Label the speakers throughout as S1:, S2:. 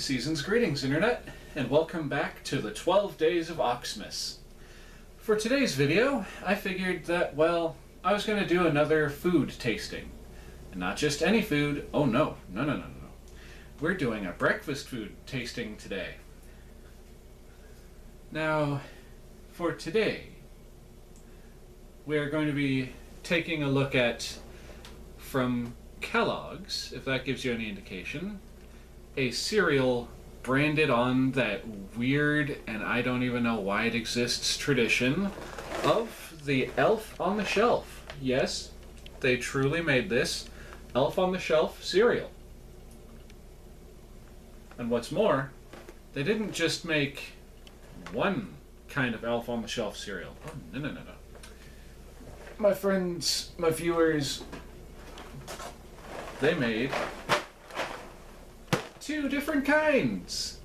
S1: Season's greetings, Internet, and welcome back to the 12 Days of Oxmas. For today's video, I figured that, well, I was going to do another food tasting. And not just any food, oh no. We're doing a breakfast food tasting today. Now, for today, we are going to be taking a look at, from Kellogg's, if that gives you any indication, a cereal branded on that weird, and I don't even know why it exists, tradition of the Elf on the Shelf. Yes, they truly made this Elf on the Shelf cereal. And what's more, they didn't just make one kind of Elf on the Shelf cereal. Oh, no. My friends, my viewers, they made two different kinds.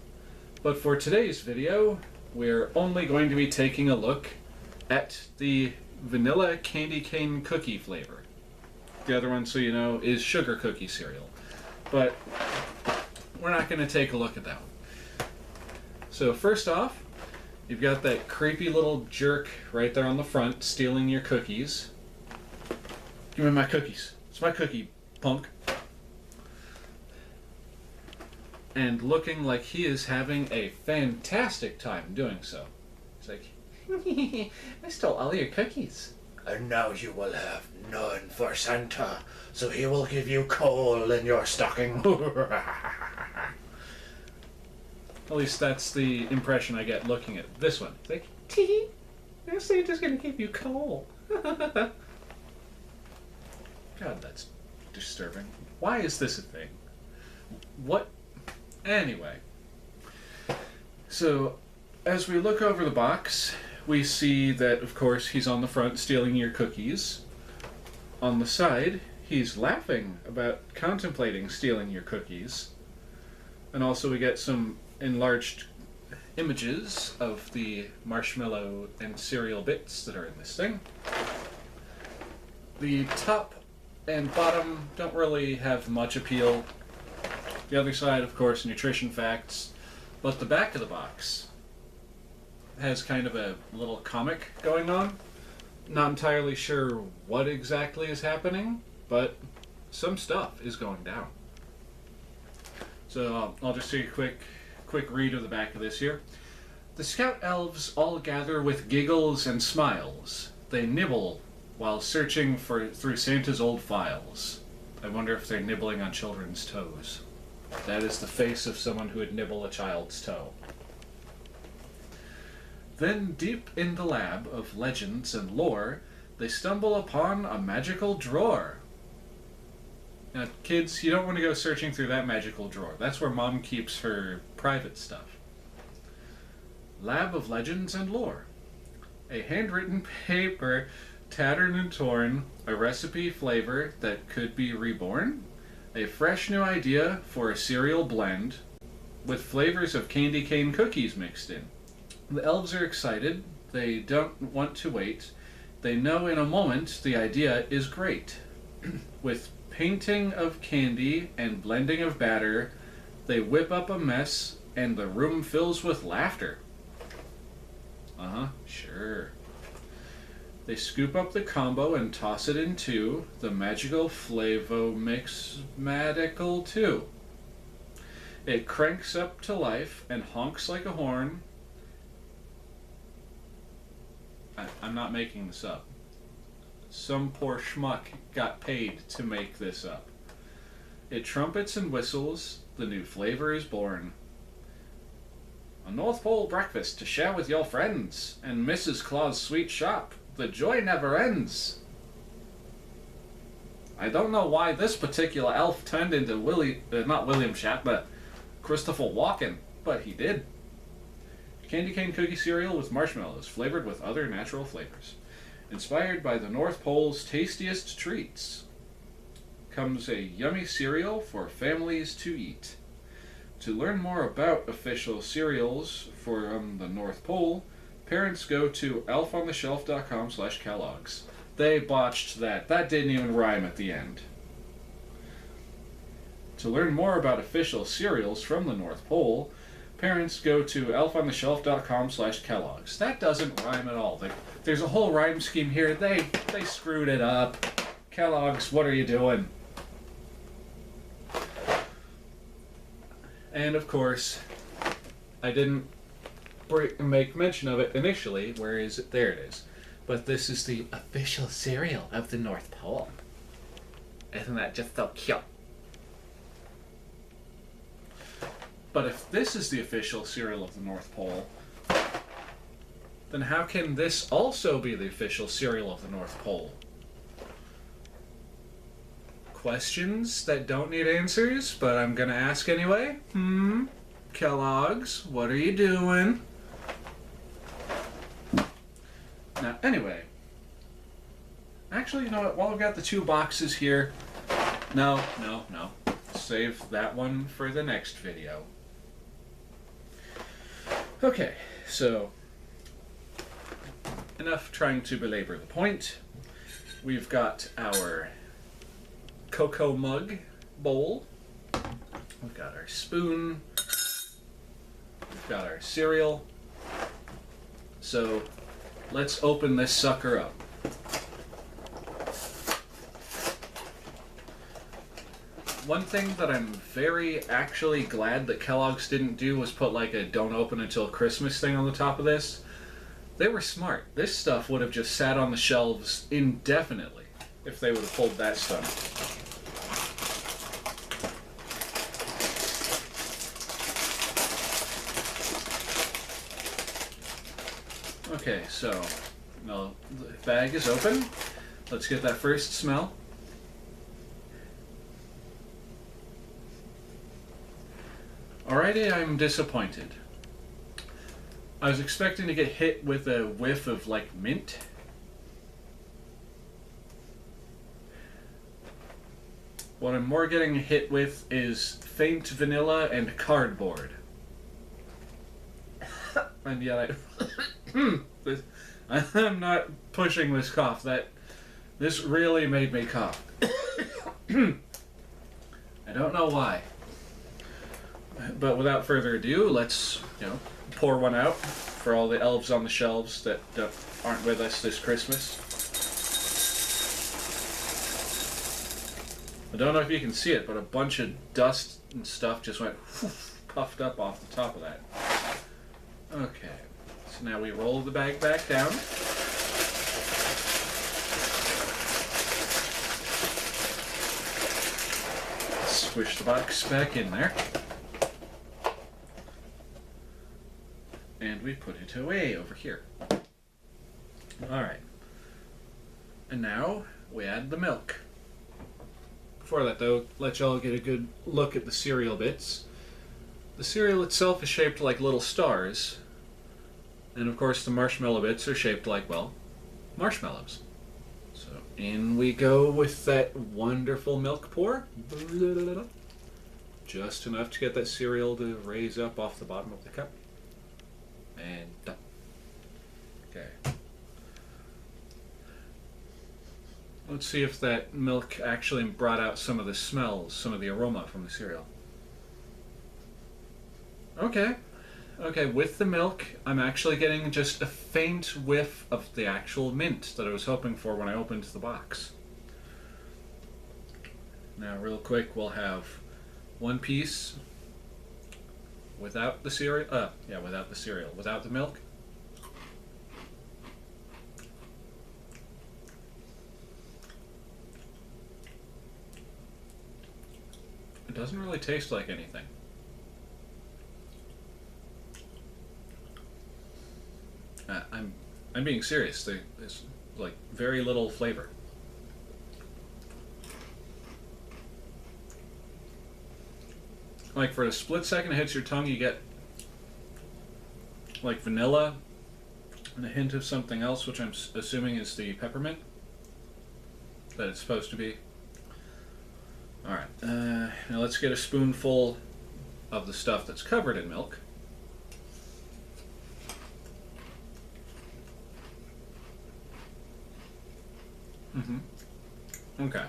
S1: But for today's video, we're only going to be taking a look at the vanilla candy cane cookie flavor. The other one, so you know, is sugar cookie cereal. But we're not going to take a look at that one. So first off, you've got that creepy little jerk right there on the front stealing your cookies. Give me my cookies. It's my cookie, punk. And looking like he is having a fantastic time doing so. He's like, I stole all your cookies.
S2: And now you will have none for Santa, so he will give you coal in your stocking.
S1: At least that's the impression I get looking at this one. It's like, tee, Santa's gonna give you coal. God, that's disturbing. Why is this a thing? What? Anyway. So, as we look over the box, we see that, of course, he's on the front stealing your cookies. On the side, he's laughing about contemplating stealing your cookies. And also we get some enlarged images of the marshmallow and cereal bits that are in this thing. The top and bottom don't really have much appeal. The other side, of course, nutrition facts. But the back of the box has kind of a little comic going on. Not entirely sure what exactly is happening, but some stuff is going down. So I'll just do a quick read of the back of this here. The Scout Elves all gather with giggles and smiles. They nibble while searching through Santa's old files. I wonder if they're nibbling on children's toes. That is the face of someone who would nibble a child's toe. Then, deep in the lab of legends and lore, they stumble upon a magical drawer. Now, kids, you don't want to go searching through that magical drawer. That's where Mom keeps her private stuff. Lab of legends and lore. A handwritten paper, tattered and torn, a recipe flavor that could be reborn. A fresh new idea for a cereal blend with flavors of candy cane cookies mixed in. The elves are excited. They don't want to wait. They know in a moment the idea is great. With painting of candy and blending of batter, they whip up a mess and the room fills with laughter. Sure. They scoop up the combo and toss it into the magical Flavo Mix Magical 2. It cranks up to life and honks like a horn. I'm not making this up. Some poor schmuck got paid to make this up. It trumpets and whistles. The new flavor is born. A North Pole breakfast to share with your friends and Mrs. Claus' sweet shop. The joy never ends. I don't know why this particular elf turned into not William Shatner, Christopher Walken, but he did. Candy cane cookie cereal with marshmallows, flavored with other natural flavors. Inspired by the North Pole's tastiest treats. Comes a yummy cereal for families to eat. To learn more about official cereals from the North Pole, parents go to elfonthe-shelf.com/Kellogg's. They botched that. That didn't even rhyme at the end. To learn more about official cereals from the North Pole, parents go to elfonthe-shelf.com/Kellogg's. That doesn't rhyme at all. There's a whole rhyme scheme here. They screwed it up. Kellogg's, what are you doing? And of course, I didn't make mention of it initially. Where is it? There it is. But this is the official cereal of the North Pole. Isn't that just so cute? But if this is the official cereal of the North Pole, then how can this also be the official cereal of the North Pole? Questions that don't need answers, but I'm gonna ask anyway. Kellogg's, what are you doing? Now, anyway. Actually, you know what? While I've got the two boxes here... No. Save that one for the next video. Okay, so... enough trying to belabor the point. We've got our cocoa mug bowl. We've got our spoon. We've got our cereal. So let's open this sucker up. One thing that I'm very actually glad that Kellogg's didn't do was put like a don't open until Christmas thing on the top of this. They were smart. This stuff would have just sat on the shelves indefinitely if they would have pulled that stuff. Okay, so the bag is open. Let's get that first smell. Alrighty, I'm disappointed. I was expecting to get hit with a whiff of, like, mint. What I'm more getting hit with is faint vanilla and cardboard. And yet I'm not pushing this cough. This really made me cough. I don't know why. But without further ado, let's, pour one out for all the elves on the shelves that aren't with us this Christmas. I don't know if you can see it, but a bunch of dust and stuff just went puffed up off the top of that. Okay, so now we roll the bag back down. Squish the box back in there. And we put it away over here. Alright. And now we add the milk. Before that though, let y'all get a good look at the cereal bits. The cereal itself is shaped like little stars. And of course the marshmallow bits are shaped like, well, marshmallows. So in we go with that wonderful milk pour. Just enough to get that cereal to raise up off the bottom of the cup. And done. Okay. Let's see if that milk actually brought out some of the smells, some of the aroma from the cereal. Okay. Okay, with the milk, I'm actually getting just a faint whiff of the actual mint that I was hoping for when I opened the box. Now, real quick, we'll have one piece without the cereal. Without the cereal. Without the milk. It doesn't really taste like anything. I'm being serious. There's like very little flavor. Like for a split second it hits your tongue, you get like vanilla and a hint of something else, which I'm assuming is the peppermint that it's supposed to be. Alright, now let's get a spoonful of the stuff that's covered in milk. Okay.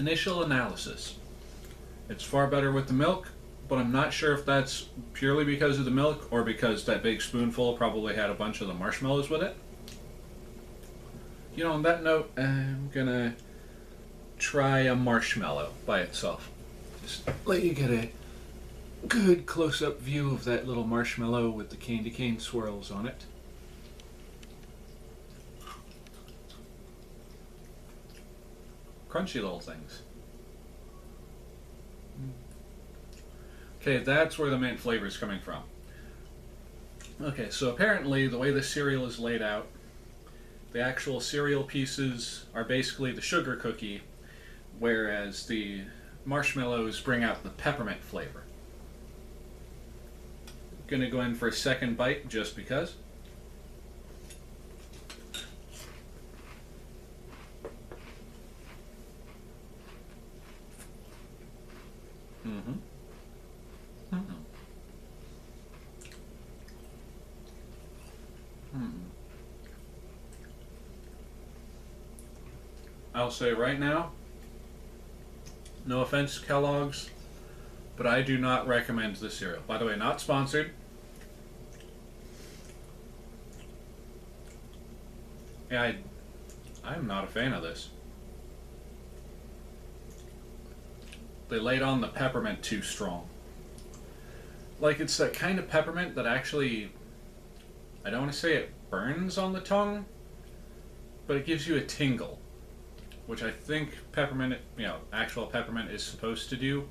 S1: Initial analysis. It's far better with the milk, but I'm not sure if that's purely because of the milk or because that big spoonful probably had a bunch of the marshmallows with it. You know, on that note, I'm gonna try a marshmallow by itself. Just let you get a good close-up view of that little marshmallow with the candy cane swirls on it. Crunchy little things. Okay, that's where the mint flavor is coming from. Okay, so apparently the way the cereal is laid out, the actual cereal pieces are basically the sugar cookie, whereas the marshmallows bring out the peppermint flavor. Gonna go in for a second bite just because. Mm-hmm. Mm-hmm. Mm-hmm. I'll say right now, no offense, Kellogg's, but I do not recommend this cereal. By the way, not sponsored. Yeah, I'm not a fan of this. They laid on the peppermint too strong. Like, it's that kind of peppermint that actually, I don't want to say it burns on the tongue, but it gives you a tingle, which I think peppermint, actual peppermint is supposed to do.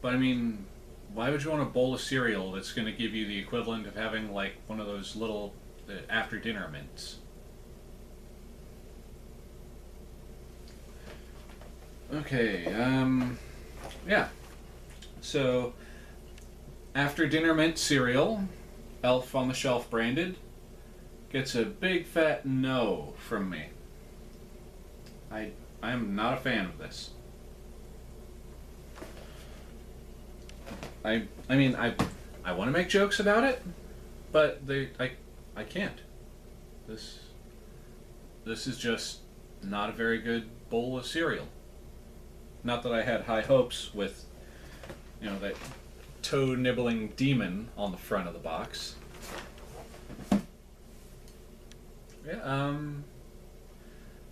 S1: But I mean, why would you want a bowl of cereal that's going to give you the equivalent of having like one of those little after dinner mints? Okay, yeah. So, after dinner mint cereal, Elf on the Shelf branded, gets a big fat no from me. I am not a fan of this. I mean, I want to make jokes about it, but I can't. This is just not a very good bowl of cereal. Not that I had high hopes with, that toe-nibbling demon on the front of the box. Yeah,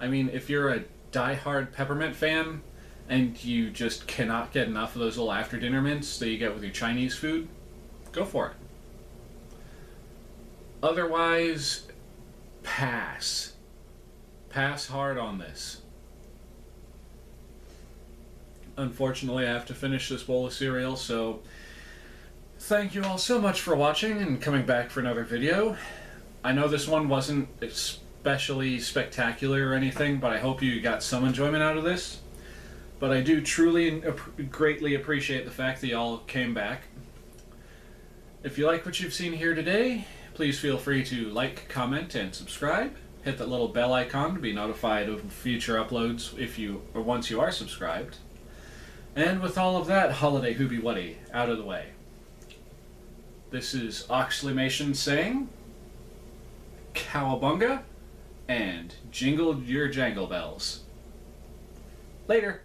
S1: I mean, if you're a die-hard peppermint fan and you just cannot get enough of those little after-dinner mints that you get with your Chinese food, go for it. Otherwise, pass. Pass hard on this. Unfortunately, I have to finish this bowl of cereal, so thank you all so much for watching and coming back for another video. I know this one wasn't especially spectacular or anything, but I hope you got some enjoyment out of this. But I do truly greatly appreciate the fact that y'all came back. If you like what you've seen here today, please feel free to like, comment, and subscribe. Hit that little bell icon to be notified of future uploads once you are subscribed. And with all of that holiday hoobie-wuddy out of the way, this is Oxleymations saying, Cowabunga, and jingle your jangle bells. Later.